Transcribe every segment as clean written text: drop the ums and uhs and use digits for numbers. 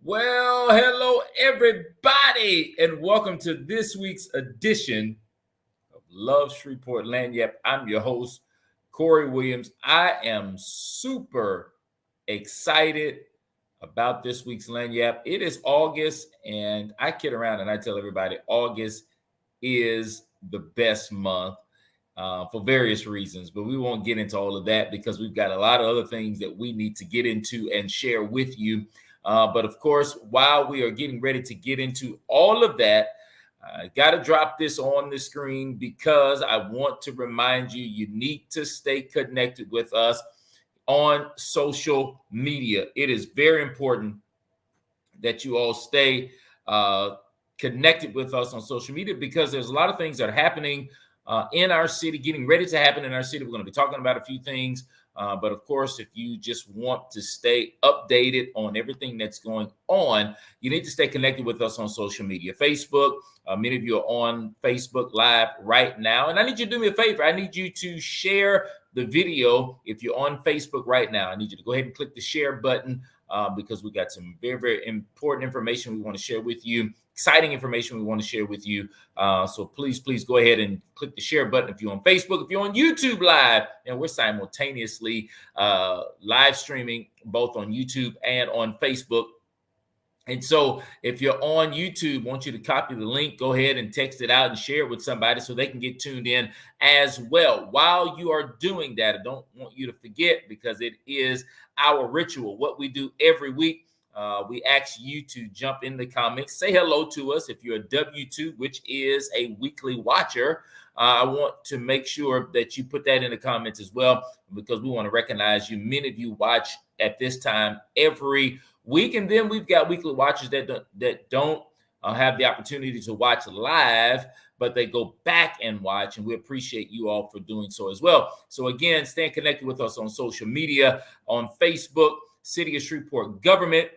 Well, hello, everybody, and welcome to this week's edition of Love Shreveport Lagniappe. I'm your host, Corey Williams. I am super excited about this week's Lagniappe. It is August, and I kid around and I tell everybody August is the best month for various reasons, but we won't get into all of that because we've got a lot of other things that we need to get into and share with you. But of course, while we are getting ready to get into all of that, I got to drop this on the screen because I want to remind you, you need to stay connected with us on social media. It is very important that you all stay connected with us on social media because there's a lot of things that are happening in our city, getting ready to happen in our city. We're going to be talking about a few things. But of course, if you just want to stay updated on everything that's going on, you need to stay connected with us on social media. Facebook, many of you are on Facebook Live right now. And I need you to do me a favor. I need you to share the video. If you're on Facebook right now, I need you to go ahead and click the share button because we got some very, very important information we want to share with you. Exciting information we want to share with you. So please go ahead and click the share button if you're on Facebook. If you're on YouTube Live, and we're simultaneously live streaming both on YouTube and on Facebook. And so if you're on YouTube, I want you to copy the link, go ahead and text it out and share it with somebody so they can get tuned in as well. While you are doing that, I don't want you to forget because it is our ritual, what we do every week. We ask you to jump in the comments, say hello to us. If you're a W2, which is a weekly watcher, I want to make sure that you put that in the comments as well, because we want to recognize you. Many of you watch at this time every week, and then we've got weekly watchers that don't have the opportunity to watch live, but they go back and watch, and we appreciate you all for doing so as well. So again, stay connected with us on social media, on Facebook, City of Shreveport Government.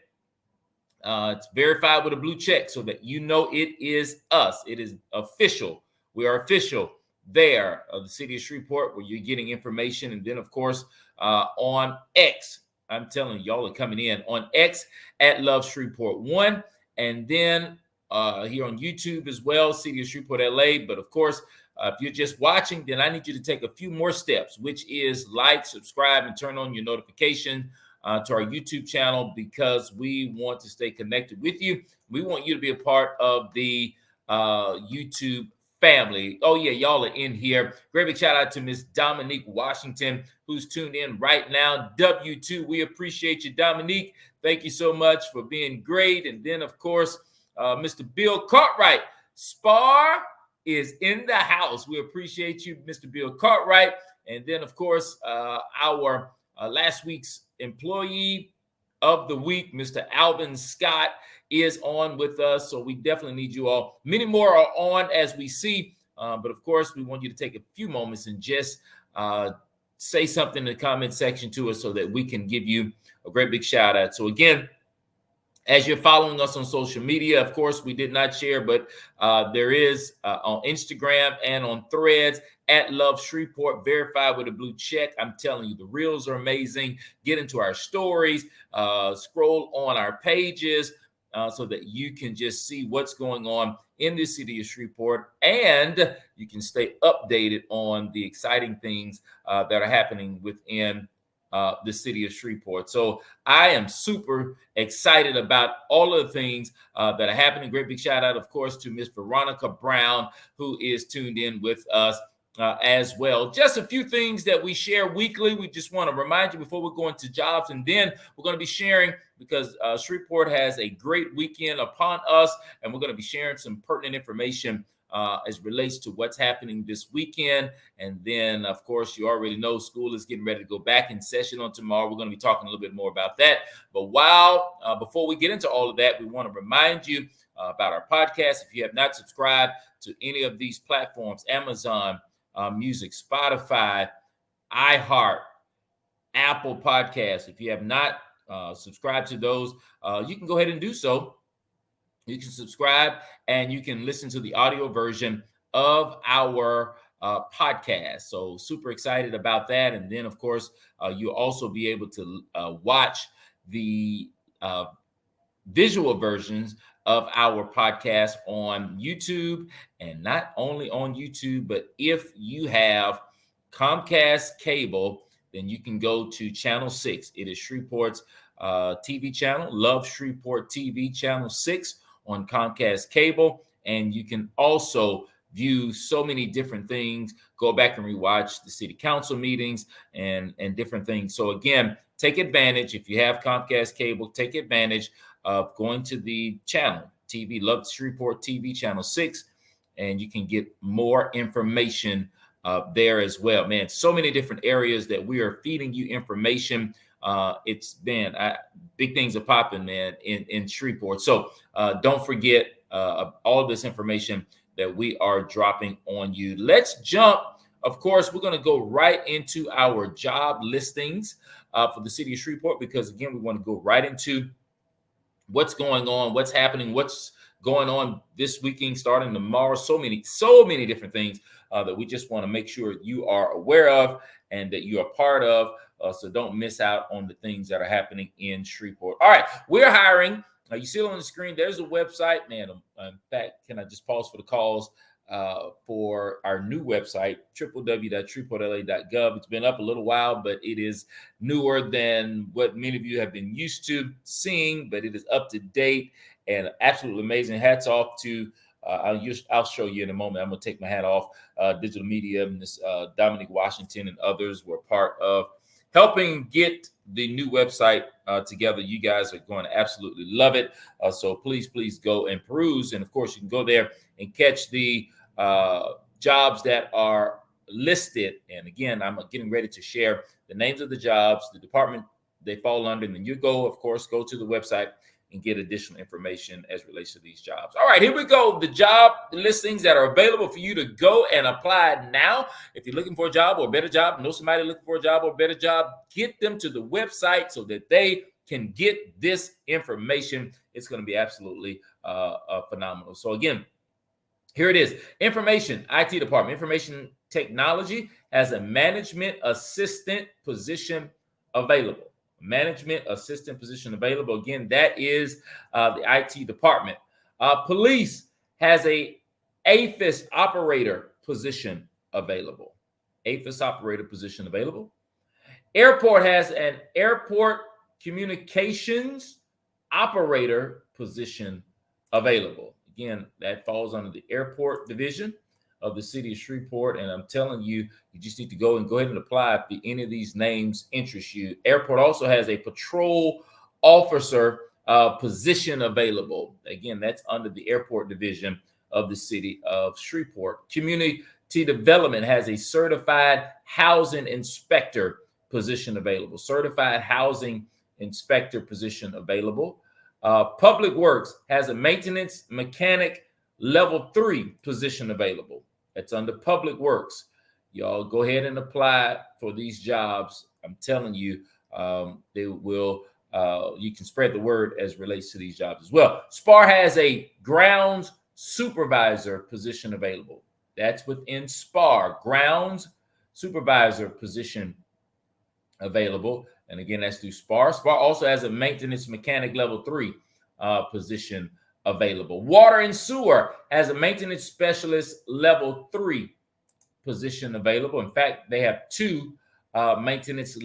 It's verified with a blue check so that you know it is us. It is official. We are official there of the City of Shreveport, where you're getting information. And then, of course, on X, I'm telling you, y'all are coming in on X at Love Shreveport 1. And then here on YouTube as well, City of Shreveport, LA. But of course, if you're just watching, then I need you to take a few more steps, which is like, subscribe, and turn on your notification to our YouTube channel, because we want to stay connected with you. We want you to be a part of the YouTube family. Oh yeah, y'all are in here. Great big shout out to Miss Dominique Washington, who's tuned in right now. W2, we appreciate you, Dominique. Thank you so much for being great. And then, of course, Mr. Bill Cartwright, Spar is in the house. We appreciate you, Mr. Bill Cartwright. And then, of course, our last week's employee of the week, Mr. Alvin Scott, is on with us. So we definitely need you all. Many more are on as we see. But of course, we want you to take a few moments and just say something in the comment section to us so that we can give you a great big shout out. So again, as you're following us on social media, of course, we did not share, but there is on Instagram and on Threads at Love Shreveport, verified with a blue check. I'm telling you, the reels are amazing. Get into our stories, scroll on our pages so that you can just see what's going on in the city of Shreveport, and you can stay updated on the exciting things that are happening within the city of Shreveport. So I am super excited about all of the things that are happening. Great big shout out, of course, to Miss Veronica Brown, who is tuned in with us as well. Just a few things that we share weekly. We just want to remind you before we go into jobs, and then we're going to be sharing, because Shreveport has a great weekend upon us, and we're going to be sharing some pertinent information as relates to what's happening this weekend. And then, of course, you already know school is getting ready to go back in session on tomorrow. We're going to be talking a little bit more about that. But before we get into all of that, we want to remind you about our podcast. If you have not subscribed to any of these platforms, Amazon Music, Spotify, iHeart, Apple Podcasts, if you have not subscribed to those, you can go ahead and do so. You can subscribe and you can listen to the audio version of our podcast. So super excited about that. And then, of course, you'll also be able to watch the visual versions of our podcast on YouTube, and not only on YouTube, but if you have Comcast cable, then you can go to channel 6. It is Shreveport's TV channel, Love Shreveport TV channel 6 on Comcast cable, and you can also view so many different things. Go back and rewatch the city council meetings and different things. So again, take advantage. If you have Comcast cable, take advantage of going to the channel TV, Love Shreveport TV channel 6, and you can get more information there as well. Man, so many different areas that we are feeding you information. It's been big things are popping, man, in Shreveport. So don't forget all of this information that we are dropping on you. Let's jump. Of course, we're going to go right into our job listings for the city of Shreveport, because again, we want to go right into what's going on, what's happening, what's going on this weekend, starting tomorrow. So many different things that we just want to make sure you are aware of and that you are part of. So don't miss out on the things that are happening in Shreveport. All right, we're hiring. You see it on the screen. There's a website, man. In fact, can I just pause for the calls for our new website, www.shreveportla.gov. It's been up a little while, but it is newer than what many of you have been used to seeing, but it is up to date and absolutely amazing. Hats off to I'll show you in a moment. I'm going to take my hat off. Digital media, and this Dominic Washington and others were part of helping get the new website together. You guys are going to absolutely love it. So please go and peruse. And of course, you can go there and catch the jobs that are listed. And again, I'm getting ready to share the names of the jobs, the department they fall under. And then you go to the website and get additional information as relates to these jobs. All right, here we go. The job listings that are available for you to go and apply now. If you're looking for a job or a better job, know somebody looking for a job or a better job, get them to the website so that they can get this information. It's going to be absolutely phenomenal. So again, here it is. Information, IT department, information technology has a management assistant position available. Management assistant position available. Again, that is the IT department. Police has a APHIS operator position available. APHIS operator position available. Airport has an airport communications operator position available. Again, that falls under the airport division of the city of Shreveport. And I'm telling you, you just need to go ahead and apply if any of these names interest you. Airport also has a patrol officer position available. Again, that's under the airport division of the city of Shreveport. Community development has a certified housing inspector position available. Certified housing inspector position available. Public Works has a maintenance mechanic level 3 position available. That's under Public Works. Y'all go ahead and apply for these jobs. I'm telling you, they will. You can spread the word as relates to these jobs as well. SPAR has a grounds supervisor position available. That's within SPAR, grounds supervisor position available. And again, that's through SPAR. SPAR also has a maintenance mechanic level 3 position available. Water and Sewer has a maintenance specialist level 3 position available. In fact, they have 2 maintenance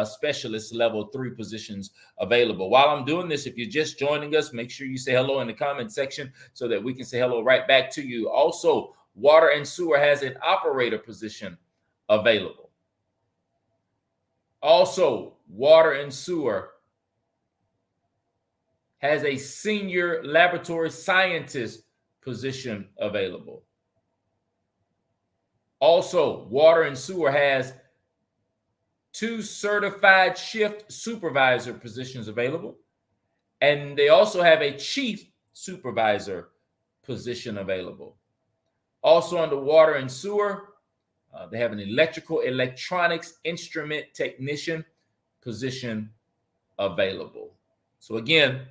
specialist level 3 positions available. While I'm doing this, if you're just joining us, make sure you say hello in the comment section so that we can say hello right back to you. Also, Water and Sewer has an operator position available. Also, Water and Sewer has a senior laboratory scientist position available. Also, Water and Sewer has 2 certified shift supervisor positions available. And they also have a chief supervisor position available. Also under Water and Sewer, they have an electronics instrument technician position available. So again,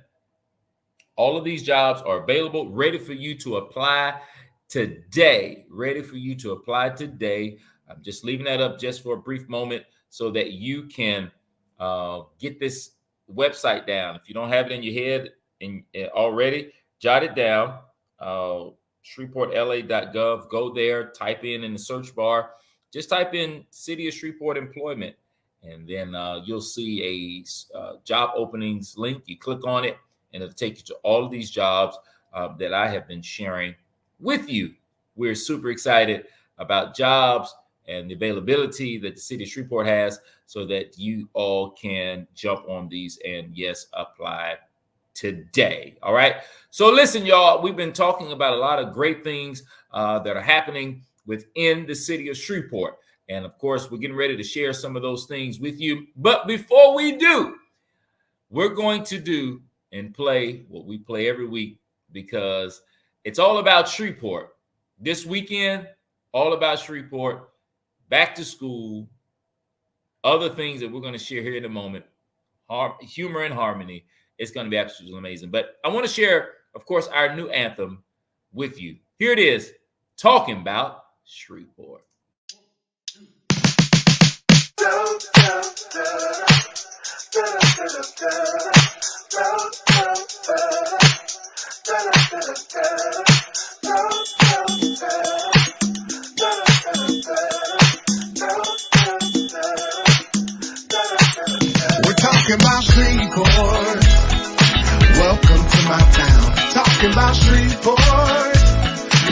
all of these jobs are available, ready for you to apply today. Ready for you to apply today. I'm just leaving that up just for a brief moment so that you can get this website down. If you don't have it in your head, already, jot it down. ShreveportLA.gov. Go there, type in the search bar, just type in City of Shreveport employment, and then you'll see a job openings link. You click on it, and it'll take you to all of these jobs that I have been sharing with you. We're super excited about jobs and the availability that the city of Shreveport has, so that you all can jump on these and, yes, apply today. All right. So listen, y'all, we've been talking about a lot of great things that are happening within the city of Shreveport. And of course, we're getting ready to share some of those things with you. But before we do, we're going to do and play what we play every week, because it's all about Shreveport. This weekend, all about Shreveport, back to school, other things that we're going to share here in a moment, humor and harmony. It's going to be absolutely amazing. But I want to share, of course, our new anthem with you. Here it is, Talking About Shreveport. We're talking about Shreveport. Welcome to my town. Talking about Shreveport.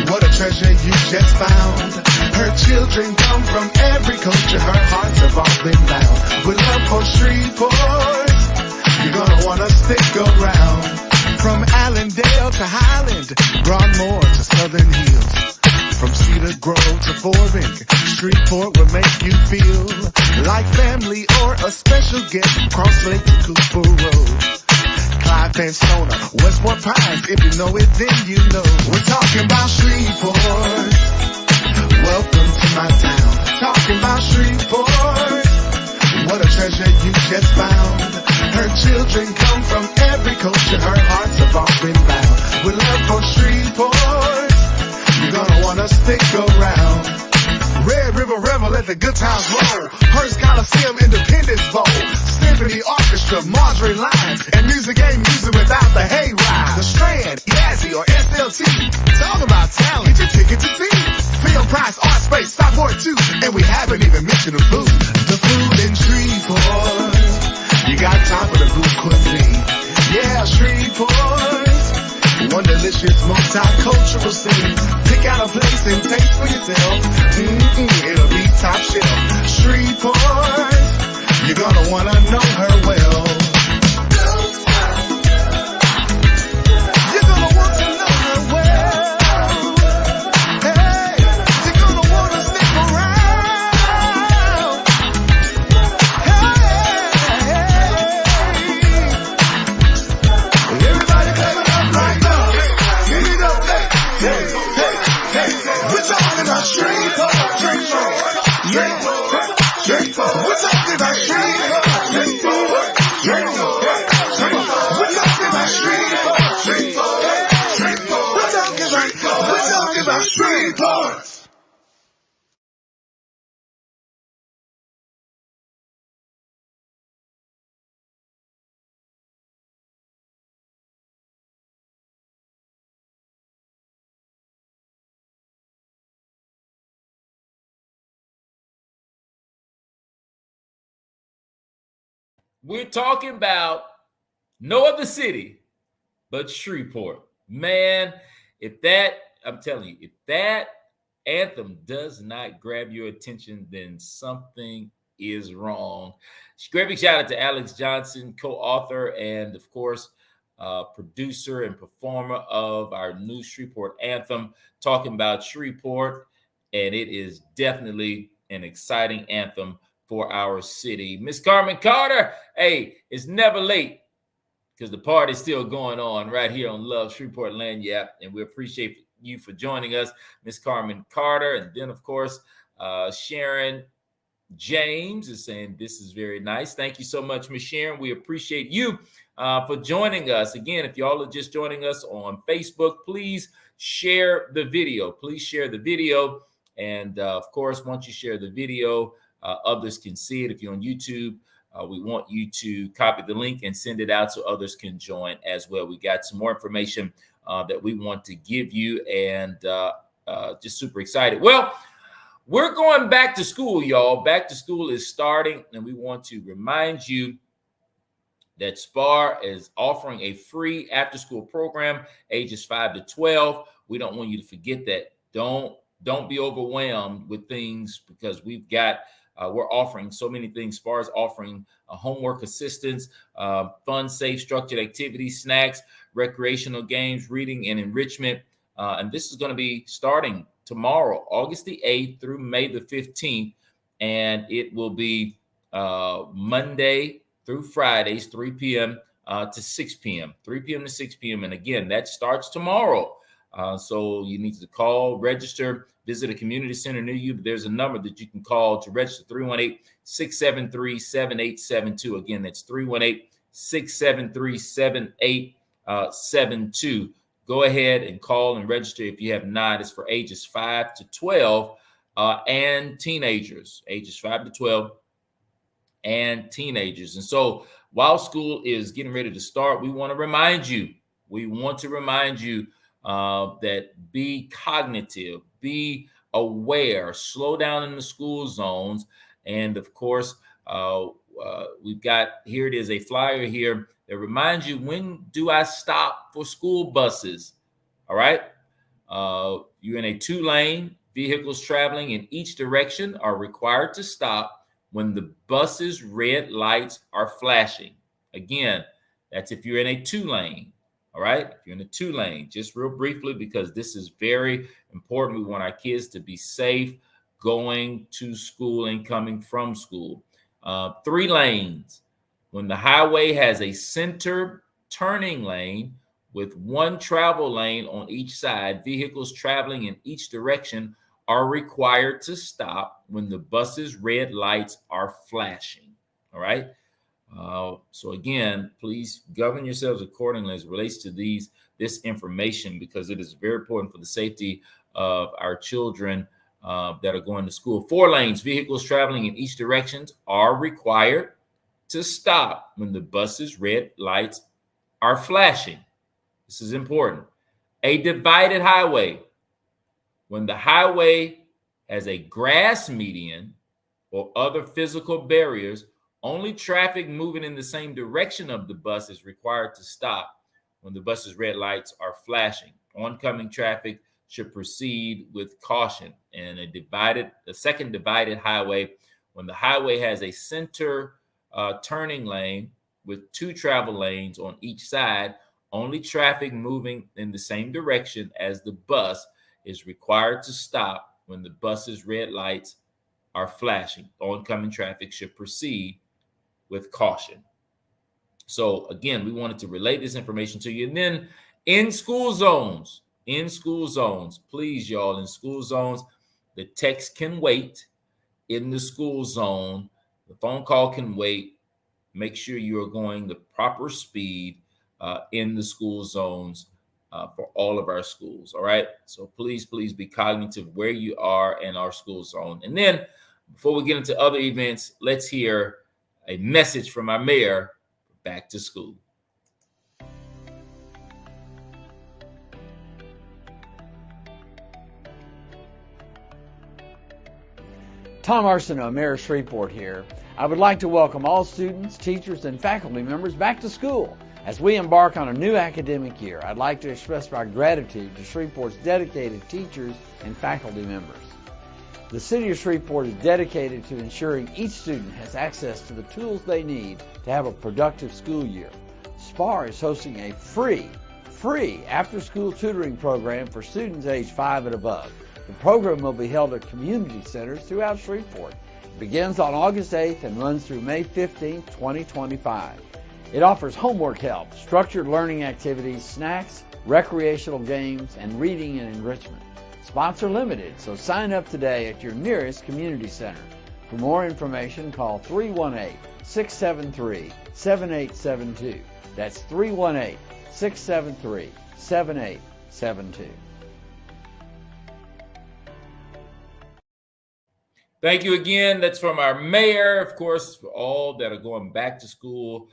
What a treasure you just found. Her children come from every culture. Her hearts have all been bound with love for Shreveport. You're gonna wanna stick around. From Allendale to Highland, Broadmoor to Southern Hills. From Cedar Grove to Forbin, Shreveport will make you feel like family or a special guest. Cross Lake to Cooper Road, Clyde Fansona, Westmore Pines. If you know it, then you know. We're talking about Shreveport. Welcome to my town. Talking about Shreveport. What a treasure you just found. Her children come from every culture. Her hearts have all been bound with love for Shreveport. You're gonna wanna stick around. Red River Revel, let the good times roll. Hearst Coliseum, Independence Bowl. Symphony Orchestra, Marjorie Lyons. And music ain't music without the hayride. The Strand, Yazzie, or SLT. Talk about talent, get your ticket to see. Film Price, Art Space, Stockport too. And we haven't even mentioned the food. The food in Shreveport. You got time for the good cuisine. Yeah, Shreveport. One delicious multicultural scene. Pick out a place and taste for yourself. It'll be top shelf. Shreveport, you're gonna wanna know her well. You're gonna want to know her well. Hey, you're gonna wanna stick around. Hey, everybody clap it up right now. Give it up, hey. We're talking about Shreveport. Yeah. We're talking about Shreveport. We're talking about Shreveport. We're talking about Shreveport. We're talking about no other city but Shreveport. Man, I'm telling you, if that anthem does not grab your attention, then something is wrong. Great big shout out to Alex Johnson, co-author and, of course, producer and performer of our new Shreveport anthem, talking about Shreveport. And it is definitely an exciting anthem for our city. Miss Carmen Carter, hey, it's never late, because the party's still going on right here on Love Shreveport Lagniappe, and we appreciate you for joining us, Miss Carmen Carter. And then, of course, Sharon James is saying this is very nice. Thank you so much, Miss Sharon. We appreciate you for joining us. Again, if y'all are just joining us on Facebook, please share the video. Please share the video. And, of course, once you share the video, others can see it. If you're on YouTube, We want you to copy the link and send it out so others can join as well. We got some more information that we want to give you, and just super excited. Well, we're going back to school, y'all. Back to school is starting, and we want to remind you that SPAR is offering a free after-school program, ages 5 to 12. We don't want you to forget that. Don't be overwhelmed with things, because we've got we're offering so many things. SPAR is offering homework assistance, fun, safe, structured activities, snacks, recreational games, reading, and enrichment. And this is going to be starting tomorrow, August the 8th through May the 15th. And it will be Monday through Fridays, 3 p.m. To 6 p.m., 3 p.m. to 6 p.m. And again, that starts tomorrow. So you need to call, register, visit a community center near you. There's a number that you can call to register, 318-673-7872. Again, that's 318-673-7872. Go ahead and call and register if you have not. It's for ages 5 to 12 and teenagers, ages 5 to 12 and teenagers. And so while school is getting ready to start, we want to remind you that be cognitive, be aware, slow down in the school zones. And of course, we've got, here it is, a flyer here that reminds you, when do I stop for school buses? All right. You're in a 2-lane. Vehicles traveling in each direction are required to stop when the bus's red lights are flashing. Again, that's if you're in a 2-lane. All right. If you're in a 2-lane, just real briefly, because this is very important. We want our kids to be safe going to school and coming from school. 3 lanes. When the highway has a center turning lane with 1 travel lane on each side, vehicles traveling in each direction are required to stop when the bus's red lights are flashing. All right. So again, please govern yourselves accordingly as it relates to this information, because it is very important for the safety of our children that are going to school. 4 lanes, vehicles traveling in each direction are required to stop when the bus's red lights are flashing. This is important. A divided highway. When the highway has a grass median or other physical barriers, only traffic moving in the same direction of the bus is required to stop when the bus's red lights are flashing. Oncoming traffic should proceed with caution. And a second divided highway, when the highway has a center turning lane with 2 travel lanes on each side, only traffic moving in the same direction as the bus is required to stop when the bus's red lights are flashing. Oncoming traffic should proceed with caution. So again, we wanted to relay this information to you. And then in school zones, please, y'all, in school zones, the text can wait. In the school zone, the phone call can wait. Make sure you are going the proper speed in the school zones for all of our schools. All right. So please be cognitive where you are in our school zone. And then before we get into other events, let's hear a message from our mayor, back to school. Tom Arsenault, Mayor of Shreveport here. I would like to welcome all students, teachers, and faculty members back to school. As we embark on a new academic year, I'd like to express my gratitude to Shreveport's dedicated teachers and faculty members. The City of Shreveport is dedicated to ensuring each student has access to the tools they need to have a productive school year. SPAR is hosting a free after-school tutoring program for students aged 5 and above. The program will be held at community centers throughout Shreveport. It begins on August 8th and runs through May 15th, 2025. It offers homework help, structured learning activities, snacks, recreational games, and reading and enrichment. Spots are limited, so sign up today at your nearest community center. For more information, call 318-673-7872. That's 318-673-7872. Thank you again. That's from our mayor, of course, for all that are going back to school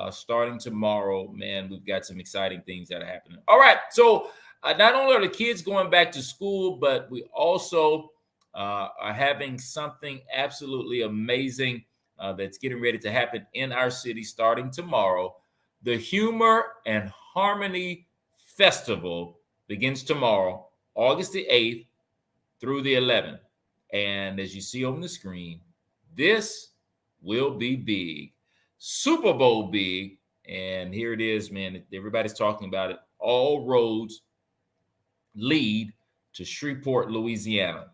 starting tomorrow. Man, we've got some exciting things that are happening. All right. So not only are the kids going back to school, but we also are having something absolutely amazing that's getting ready to happen in our city starting tomorrow. The Humor and Harmony Festival begins tomorrow, August the 8th through the 11th. And as you see on the screen, this will be big, Super Bowl big. And here it is, man. Everybody's talking about it. All roads lead to Shreveport, Louisiana.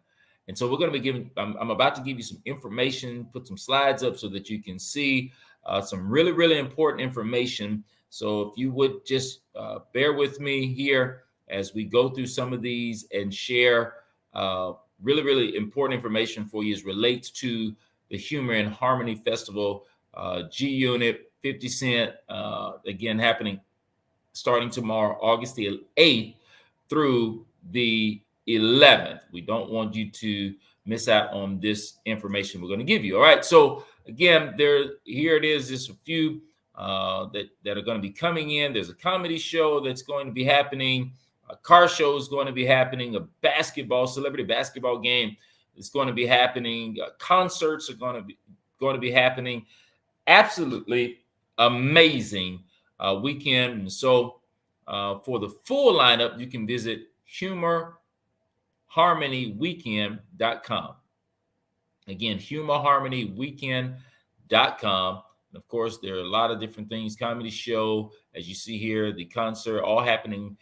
And so we're going to be giving, I'm about to give you some information, put some slides up so that you can see some really, really important information. So if you would just bear with me here as we go through some of these and share really, really important information for you as relates to the Humor and Harmony Festival, G Unit, 50 Cent, again, happening starting tomorrow, August the 8th through the 11th. We don't want you to miss out on this information we're going to give you. All right. So again, here it is. Just a few that are going to be coming in. There's a comedy show that's going to be happening. A car show is going to be happening. A celebrity basketball game is going to be happening. Concerts are going to be happening. Absolutely amazing weekend. And so for the full lineup, you can visit humorharmonyweekend.com. Again, humorharmonyweekend.com. And of course, there are a lot of different things. Comedy show, as you see here, the concert, all happening,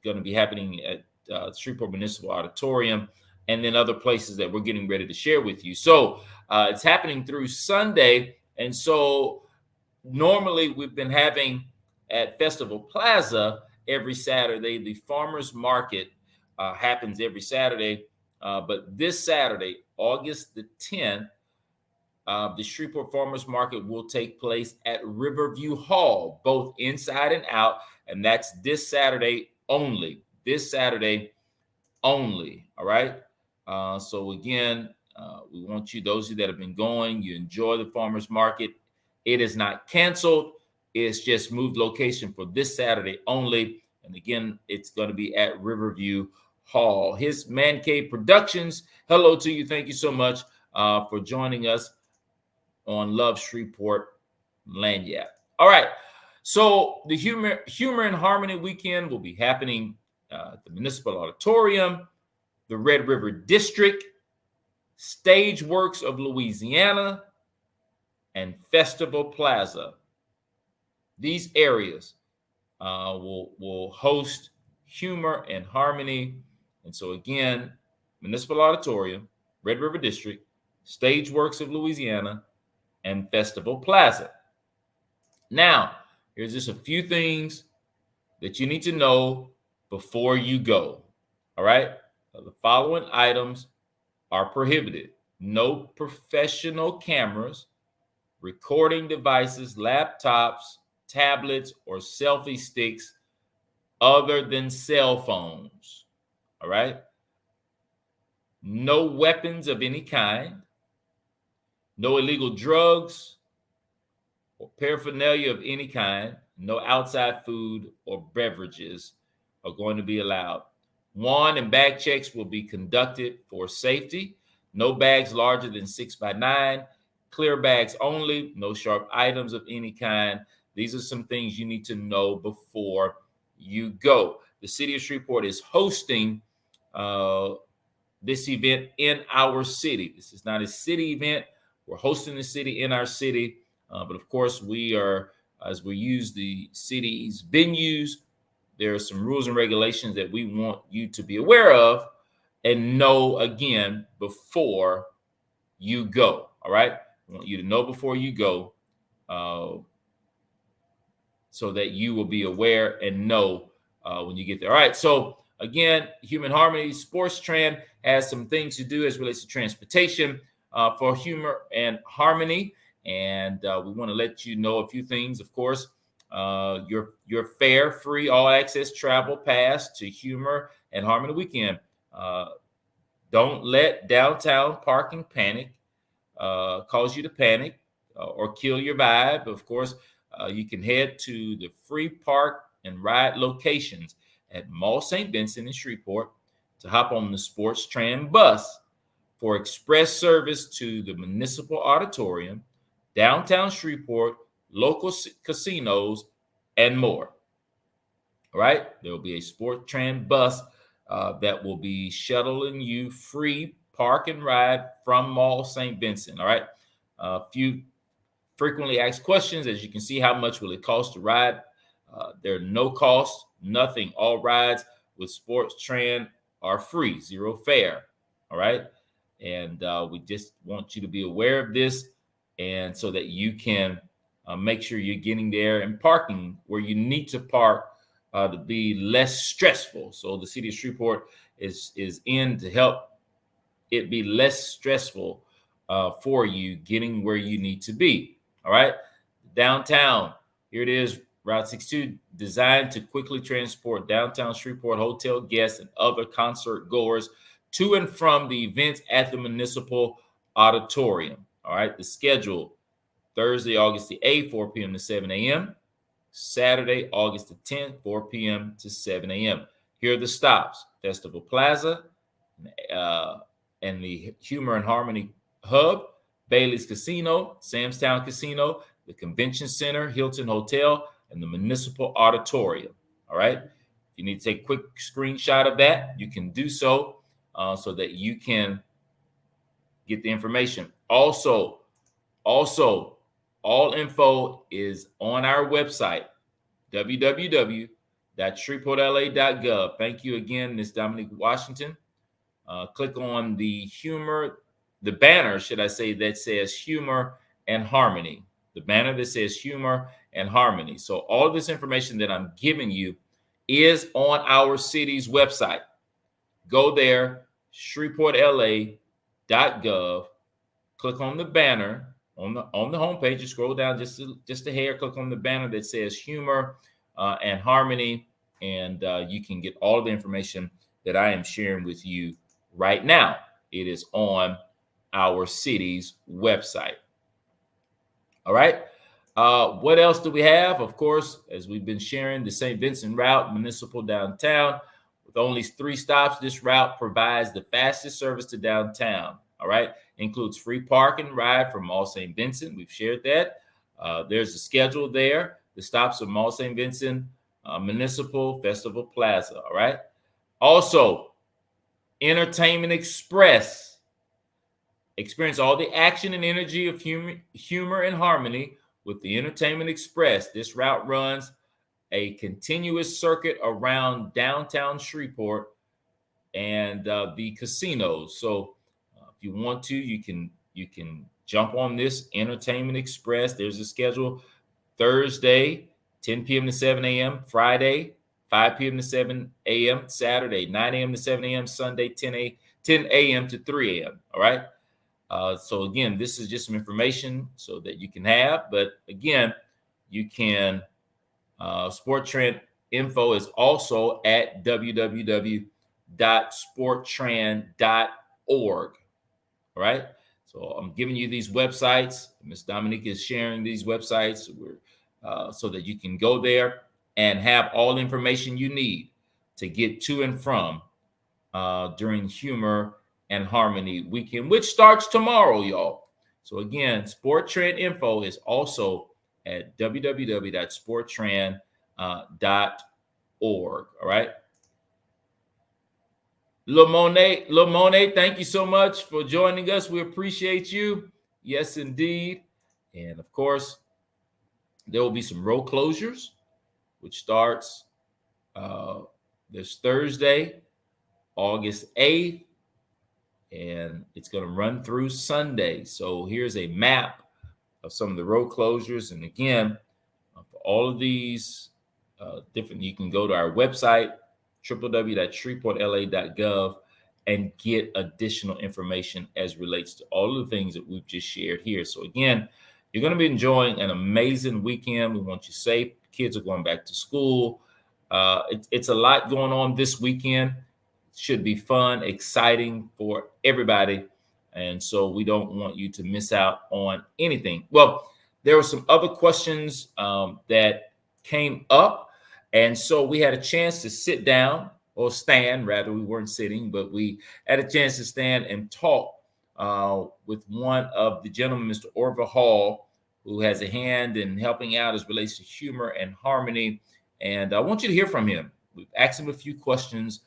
going to be happening at Shreveport Municipal Auditorium, and then other places that we're getting ready to share with you. So it's happening through Sunday. And so normally we've been having at Festival Plaza every Saturday. The farmers market happens every Saturday. But this Saturday, August the 10th, the Shreveport Farmers Market will take place at Riverview Hall, both inside and out. And that's this Saturday only. This Saturday only. All right. So again, we want you, those of you that have been going, you enjoy the farmers market. It is not canceled. It's just moved location for this Saturday only. And again, it's going to be at Riverview Hall. His Man Cave Productions. Hello to you. Thank you so much for joining us on Love Shreveport Lagniappe. All right. So the Humor and Harmony weekend will be happening at the Municipal Auditorium, the Red River District, Stage Works of Louisiana, and Festival Plaza. These areas will host Humor and Harmony. And so again, Municipal Auditorium, Red River District, Stage Works of Louisiana, and Festival Plaza. Now, here's just a few things that you need to know before you go. All right. The following items are prohibited. No professional cameras, recording devices, laptops, tablets, or selfie sticks other than cell phones. All right. No weapons of any kind. No illegal drugs or paraphernalia of any kind. No outside food or beverages are going to be allowed. Wand and bag checks will be conducted for safety. No bags larger than 6 by 9. Clear bags only. No sharp items of any kind. These are some things you need to know before you go. The city of Shreveport is hosting this event in our city. This is not a city event. We're hosting the city in our city. But of course, we are, as we use the city's venues, there are some rules and regulations that we want you to be aware of and know again before you go. All right. I want you to know before you go so that you will be aware and know when you get there. All right. So again, Human Harmony Sports Tran has some things to do as relates to transportation for Humor and Harmony. And we want to let you know a few things. Of course, your fare free all access travel pass to Humor and Harmony weekend Don't let downtown parking panic cause you to panic or kill your vibe. Of course, you can head to the free park and ride locations at Mall St. Vincent in Shreveport to hop on the Sports Tram bus for express service to the Municipal Auditorium, downtown Shreveport, local casinos, and more. All right, there will be a Sport Tram bus that will be shuttling you free park and ride from Mall St. Vincent. All right, a few frequently asked questions. As you can see, how much will it cost to ride? There are no cost, nothing. All rides with Sports Tram are free, zero fare. All right, and we just want you to be aware of this, and so that you can make sure you're getting there and parking where you need to park to be less stressful. So the city of Shreveport is in to help it be less stressful for you getting where you need to be. All right, downtown, here it is, Route 62, designed to quickly transport downtown Shreveport hotel guests and other concert goers to and from the events at the Municipal Auditorium. All right, the schedule: Thursday, August the 8th, 4 p.m. to 7 a.m. Saturday, August the 10th, 4 p.m. to 7 a.m. Here are the stops: Festival Plaza and the Humor and Harmony Hub, Bailey's Casino, Samstown Casino, the Convention Center, Hilton Hotel, and the Municipal Auditorium. All right. If you need to take a quick screenshot of that, you can do so so that you can get the information. Also, all info is on our website, www.shreveportla.gov. Thank you again, Ms. Dominique Washington. Click on the banner, should I say, that says Humor and Harmony. The banner that says Humor and Harmony. So all of this information that I'm giving you is on our city's website. Go there, shreveportla.gov. Click on the banner on the homepage. You scroll down just a hair. Click on the banner that says Humor and Harmony, and you can get all of the information that I am sharing with you right now. It is on our city's website. All right. What else do we have? Of course, as we've been sharing, the St. Vincent route, municipal downtown. With only 3 stops, this route provides the fastest service to downtown. All right. Includes free park and ride from Mall St. Vincent. We've shared that. There's a schedule there. The stops of Mall St. Vincent, Municipal, Festival Plaza. All right. Also, Entertainment Express. Experience all the action and energy of humor and harmony with the Entertainment Express. This route runs a continuous circuit around downtown Shreveport and the casinos. So if you want to, you can jump on this Entertainment Express. There's a schedule: Thursday, 10 p.m. to 7 a.m., Friday, 5 p.m. to 7 a.m., Saturday, 9 a.m. to 7 a.m., Sunday, 10 a.m. to 3 a.m. All right. So again, this is just some information so that you can have, but again, you can, Sport Trend info is also at www.sporttran.org. All right. So I'm giving you these websites. Ms. Dominique is sharing these websites so that you can go there and have all the information you need to get to and from during Humor and Harmony weekend, which starts tomorrow, y'all. So again, Sport Trend info is also at www.sporttran.org. All right. Lamone, thank you so much for joining us. We appreciate you. Yes, indeed. And of course, there will be some road closures, which starts this Thursday, August 8th, and it's going to run through Sunday. So here's a map of some of the road closures. And again, for all of these different, you can go to our website, www.shreveportla.gov, and get additional information as relates to all of the things that we've just shared here. So again, you're going to be enjoying an amazing weekend. We want you safe. Kids are going back to school. It's a lot going on this weekend. should be fun, exciting for everybody. And so we don't want you to miss out on anything. Well, there were some other questions that came up. And so we had a chance to sit down, or stand, rather. We weren't sitting, but we had a chance to stand and talk with one of the gentlemen, Mr. Orville Hall, who has a hand in helping out as relates to humor and harmony. And I want you to hear from him. We've asked him a few questions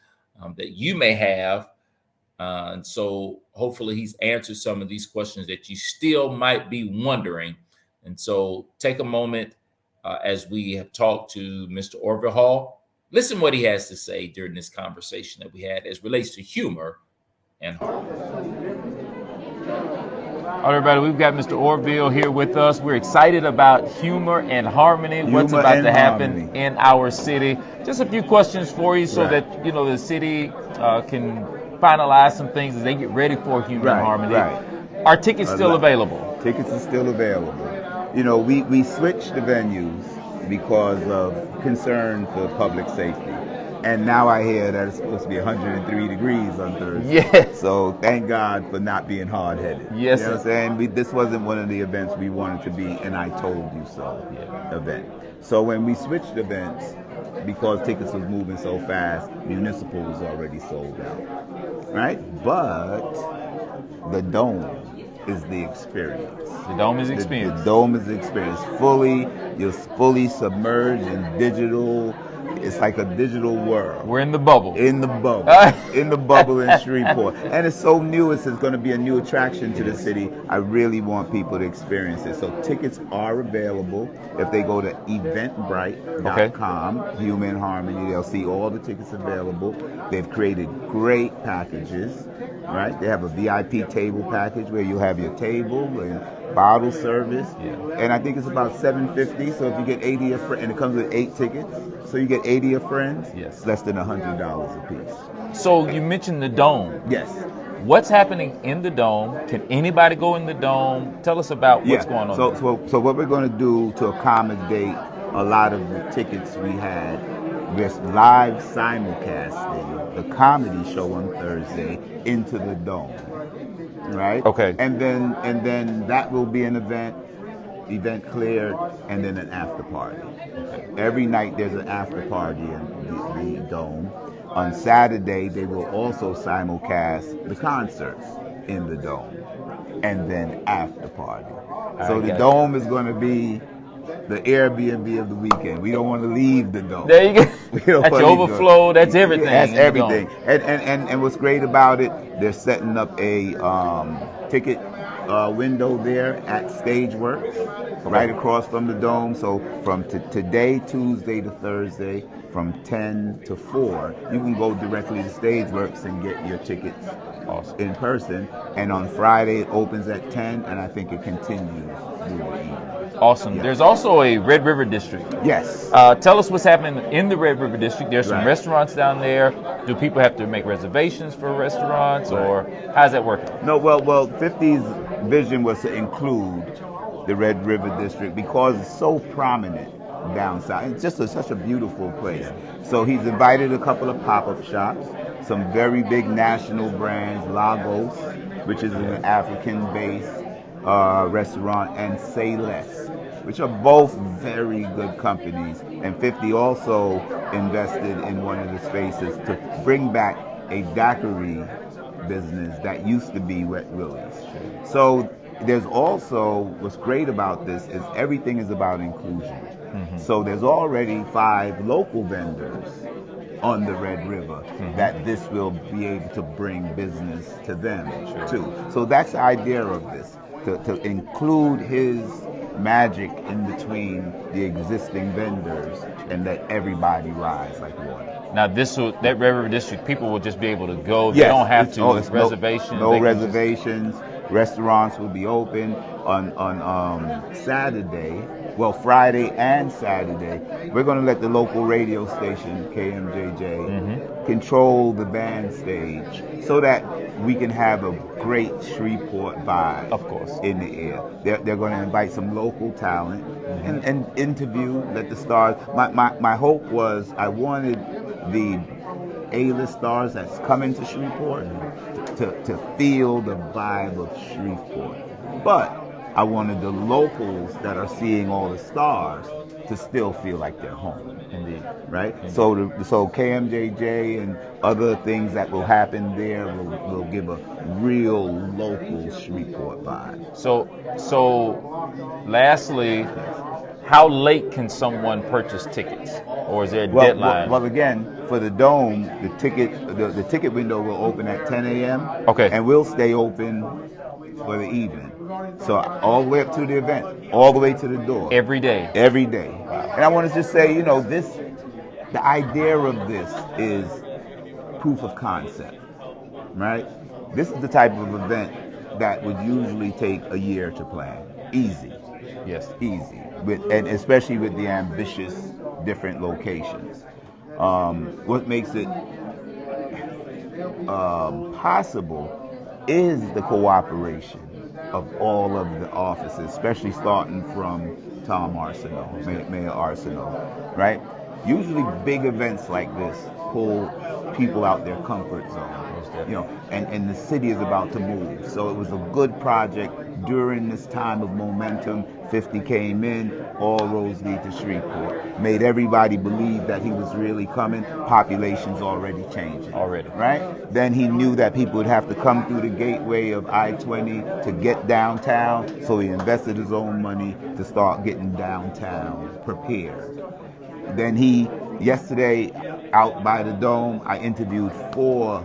that you may have. And so hopefully he's answered some of these questions that you still might be wondering. And so take a moment as we have talked to Mr. Orville Hall. Listen what he has to say during this conversation that we had as relates to humor and harmony. All right, everybody, we've got Mr. Orville here with us. We're excited about humor and harmony, what's about to happen in our city. Just a few questions for you so that, you know, the city can finalize some things as they get ready for humor and harmony. Are tickets still available? Tickets are still available. You know, we switched the venues because of concern for public safety. And now I hear that it's supposed to be 103 degrees on Thursday. Yes. So thank God for not being hard-headed. Yes. You know what I'm saying? This wasn't one of the events we wanted to be an I told you so event. So when we switched events, because tickets was moving so fast, municipal was already sold out. Right? But the Dome is the experience. The Dome is experience. The Dome is the experience. You're fully submerged in digital. It's like a digital world. We're in the bubble. In the bubble. In the bubble in Shreveport. And it's so new. It's going to be a new attraction to the city. I really want people to experience it. So tickets are available. If they go to eventbrite.com, Human Harmony, they'll see all the tickets available. They've created great packages, right? They have a VIP table package where you have your table and bottle service. And I think it's about $750. So if you get 80 of friends, and it comes with 8 tickets, so you get 80 of friends, it's less than $100 a piece. So you mentioned the Dome. Yes. What's happening in the Dome? Can anybody go in the Dome? Tell us about what's going on. So what we're going to do to accommodate a lot of the tickets we had, we're live simulcasting the comedy show on Thursday into the Dome. Right? Okay. And then that will be an event cleared, and then an after party. Every night there's an after party in the Dome. On Saturday they will also simulcast the concerts in the Dome, and then after party. So the Dome is going to be the Airbnb of the weekend. We don't want to leave the Dome. There you go. That's your overflow. That's everything. That's everything. And what's great about it, they're setting up a ticket window there at Stageworks, right across from the Dome. So from today, Tuesday to Thursday, from 10 to 4, you can go directly to Stageworks and get your tickets in person. And on Friday, it opens at 10, and I think it continues through the evening. Awesome. Yeah. There's also a Red River District. Yes. Tell us what's happening in the Red River District. There's some restaurants down there. Do people have to make reservations for restaurants, or how's that working? No, well, 50's vision was to include the Red River District because it's so prominent down south. It's just such a beautiful place. So he's invited a couple of pop-up shops, some very big national brands, Lagos, which is an African-based restaurant, and Say Less, which are both very good companies. And 50 also invested in one of the spaces to bring back a daiquiri business that used to be Wet Willie's. So there's also, what's great about this is everything is about inclusion. So there's already 5 local vendors on the Red River that this will be able to bring business to them too. So that's the idea of this, to include his magic in between the existing vendors and let everybody rise like water. Now that Red River District, people will just be able to go. They don't have to reservations. No reservations. Restaurants will be open on Saturday. Well, Friday and Saturday, we're going to let the local radio station, KMJJ, control the band stage so that we can have a great Shreveport vibe, of course, in the air. They're going to invite some local talent and interview, let the stars. My hope was I wanted the A-list stars that's coming to Shreveport to feel the vibe of Shreveport. But I wanted the locals that are seeing all the stars to still feel like they're home. Indeed. Right? Indeed. So KMJJ and other things that will happen there will give a real local Shreveport vibe. So lastly, how late can someone purchase tickets, or is there a deadline? Well, again, for the Dome, the ticket window will open at 10 a.m. Okay. And we'll stay open for the evening. So all the way up to the event, all the way to the door. Every day. Every day. And I want to just say, the idea of this is proof of concept, right? This is the type of event that would usually take a year to plan. Easy. Yes. Easy. And especially with the ambitious different locations. What makes it possible is the cooperation of all of the offices, especially starting from Tom Arsenault, Mayor Arsenault, right? Usually big events like this pull people out their comfort zone, and the city is about to move. So it was a good project during this time of momentum. 50 came in, all roads lead to Shreveport. Made everybody believe that he was really coming. Population's already changing. Right? Then he knew that people would have to come through the gateway of I-20 to get downtown, so he invested his own money to start getting downtown prepared. Then yesterday, out by the Dome, I interviewed 4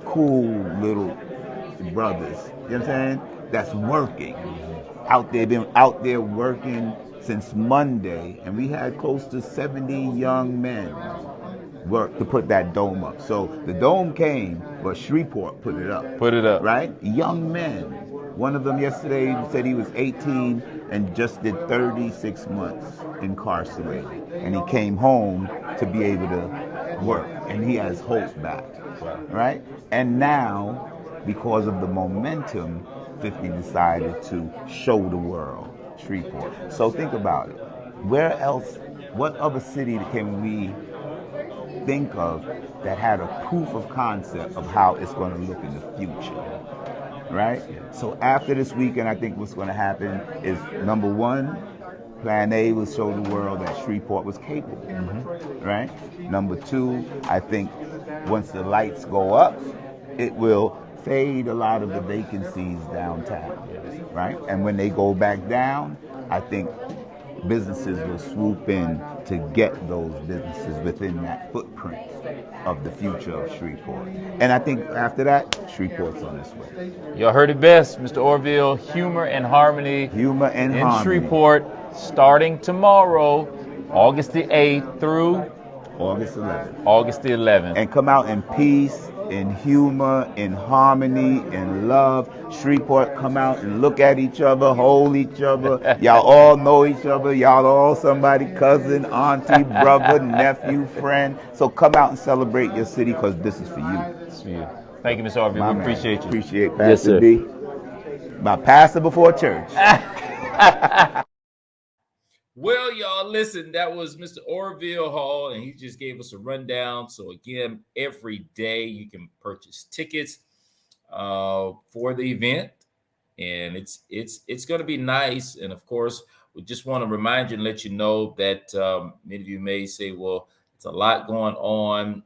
cool little brothers, you know what I'm saying, that's working. Been out there working since Monday, and we had close to 70 young men work to put that dome up. So the dome came, but Shreveport put it up. Right? Young men. One of them yesterday said he was 18 and just did 36 months incarcerated. And he came home to be able to work. And he has hope back. Right? And now, because of the momentum, 50 decided to show the world Shreveport. So think about it. Where else, what other city can we think of that had a proof of concept of how it's going to look in the future? Right? So after this weekend, I think what's going to happen is, number one, Plan A will show the world that Shreveport was capable. Right? Number two, I think once the lights go up, it will fade a lot of the vacancies downtown, right? And when they go back down, I think businesses will swoop in to get those businesses within that footprint of the future of Shreveport. And I think after that, Shreveport's on its way. Y'all heard it best, Mr. Orville. Humor and Harmony. In Shreveport, starting tomorrow, August the 8th through August 11th. August the 11th. And come out in peace, in humor, in harmony, in love. Shreveport, come out and look at each other, hold each other. Y'all all know each other. Y'all all somebody, cousin, auntie, brother, nephew, friend. So come out and celebrate your city, because this is for you. It's for you. Thank you, Mr. Orville. We appreciate you. Appreciate Pastor D. My pastor before church. Well, y'all, listen, that was Mr. Orville Hall, and he just gave us a rundown. So again, every day you can purchase tickets for the event, and it's going to be nice. And of course, we just want to remind you and let you know that many of you may say, well, it's a lot going on,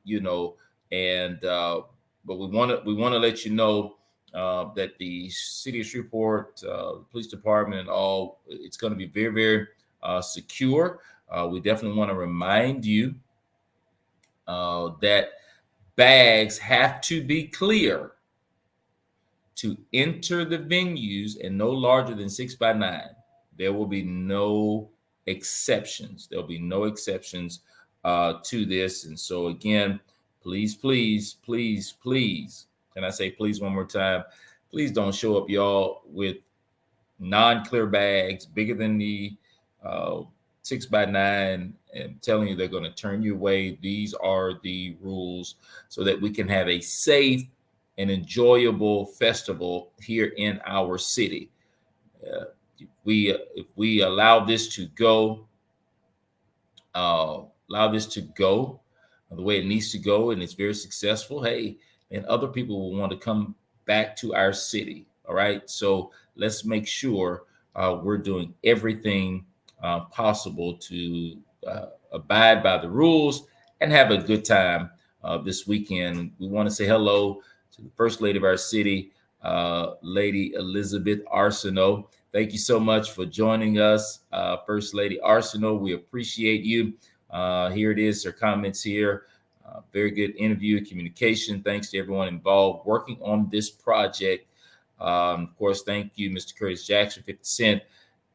and but we want to let you know that the city of Shreveport, police department, and all, it's going to be very, very secure. We definitely want to remind you that bags have to be clear to enter the venues and no larger than 6 by 9. There will be no exceptions. There'll be no exceptions to this. And so again, please, please, please, please, can I say please one more time? Please don't show up, y'all, with non-clear bags bigger than the 6 by 9 and telling you they're going to turn you away. These are the rules so that we can have a safe and enjoyable festival here in our city. If we allow this to go, the way it needs to go, and it's very successful, hey, and other people will want to come back to our city. All right. So let's make sure we're doing everything possible to abide by the rules and have a good time this weekend. We want to say hello to the First Lady of our city, Lady Elizabeth Arsenault. Thank you so much for joining us, First Lady Arsenault. We appreciate you. Here it is, her comments here. Very good interview, communication. Thanks to everyone involved working on this project. Of course, thank you, Mr. Curtis Jackson, 50 Cent,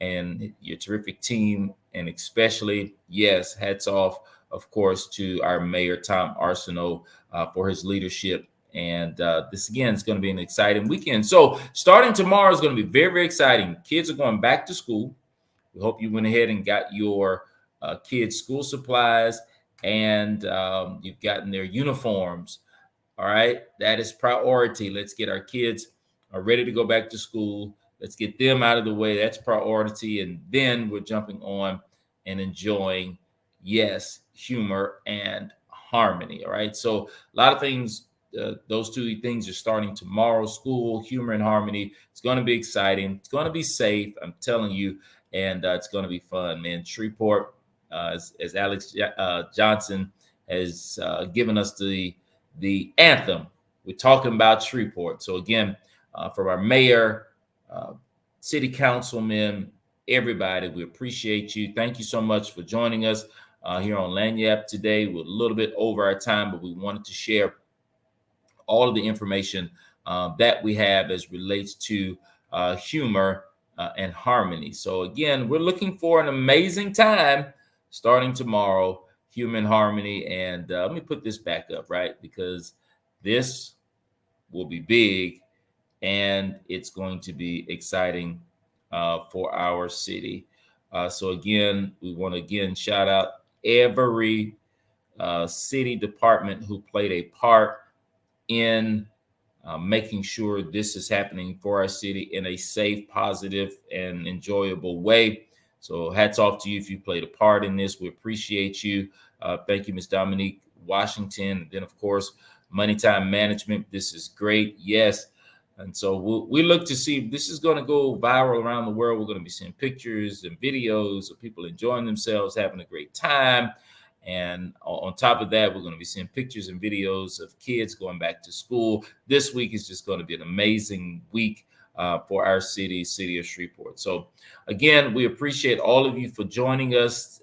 and your terrific team. And especially, yes, hats off, of course, to our Mayor, Tom Arsenault, for his leadership. And this, again, is going to be an exciting weekend. So starting tomorrow is going to be very, very exciting. Kids are going back to school. We hope you went ahead and got your kids' school supplies, and you've gotten their uniforms. All right. That is priority. Let's get our kids ready to go back to school. Let's get them out of the way. That's priority. And then we're jumping on and enjoying, yes, humor and harmony. All right. So a lot of things, those two things are starting tomorrow. School, humor, and harmony. It's going to be exciting. It's going to be safe. I'm telling you. And it's going to be fun, man. Shreveport, as Alex Johnson has given us the anthem. We're talking about Shreveport. So again, from our mayor, city councilmen, everybody, we appreciate you. Thank you so much for joining us here on Lagniappe today. We're a little bit over our time, but we wanted to share all of the information that we have as relates to humor and harmony. So again, we're looking for an amazing time starting tomorrow, humor and harmony. And let me put this back up, right? Because this will be big and it's going to be exciting for our city. So again, we want to shout out every city department who played a part in making sure this is happening for our city in a safe, positive, and enjoyable way. So hats off to you if you played a part in this. We appreciate you. Thank you, Ms. Dominique Washington. And then, of course, Money Time Management. This is great. Yes. And so we look to see, this is going to go viral around the world. We're going to be seeing pictures and videos of people enjoying themselves, having a great time. And on top of that, we're going to be seeing pictures and videos of kids going back to school. This week is just going to be an amazing week for our city of Shreveport. So again, we appreciate all of you for joining us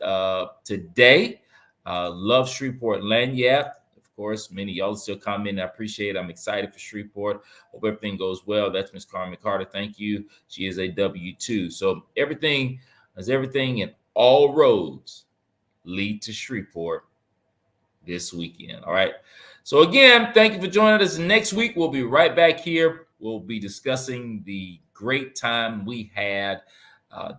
today. Love Shreveport Lagniappe. Of course, many of y'all still commenting. I appreciate it. I'm excited for Shreveport. Hope everything goes well. That's Miss Carmen Carter. Thank you. She is a W-2. So everything and all roads lead to Shreveport this weekend. All right. So again, thank you for joining us. Next week, we'll be right back here. We'll be discussing the great time we had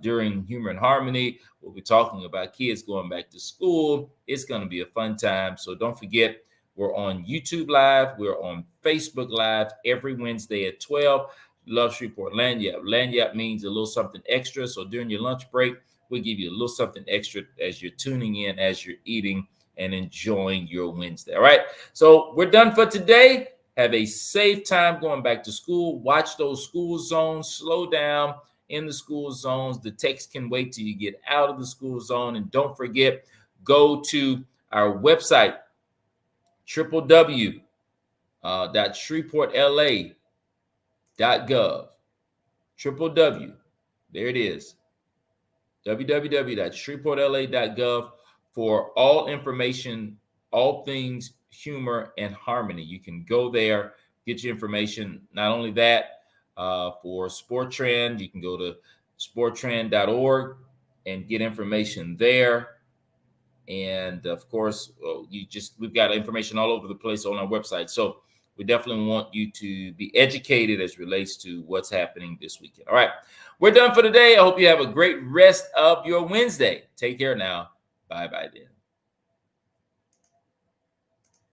during Humor and Harmony. We'll be talking about kids going back to school. It's going to be a fun time. So don't forget, we're on YouTube Live. We're on Facebook Live every Wednesday at 12. Love Shreveport Lagniappe. Lagniappe means a little something extra. So during your lunch break, we'll give you a little something extra as you're tuning in, as you're eating and enjoying your Wednesday. All right. So we're done for today. Have a safe time going back to school. Watch those school zones. Slow down in the school zones. The text can wait till you get out of the school zone. And don't forget, go to our website, www.shreveportla.gov. There it is. www.shreveportla.gov for all information, all things humor and harmony. You can go there, get your information. Not only that, for SportTrend, you can go to sporttrend.org and get information there. And of course, we've got information all over the place on our website. So we definitely want you to be educated as relates to what's happening this weekend. All right. We're done for today. I hope you have a great rest of your Wednesday. Take care now. Bye-bye then.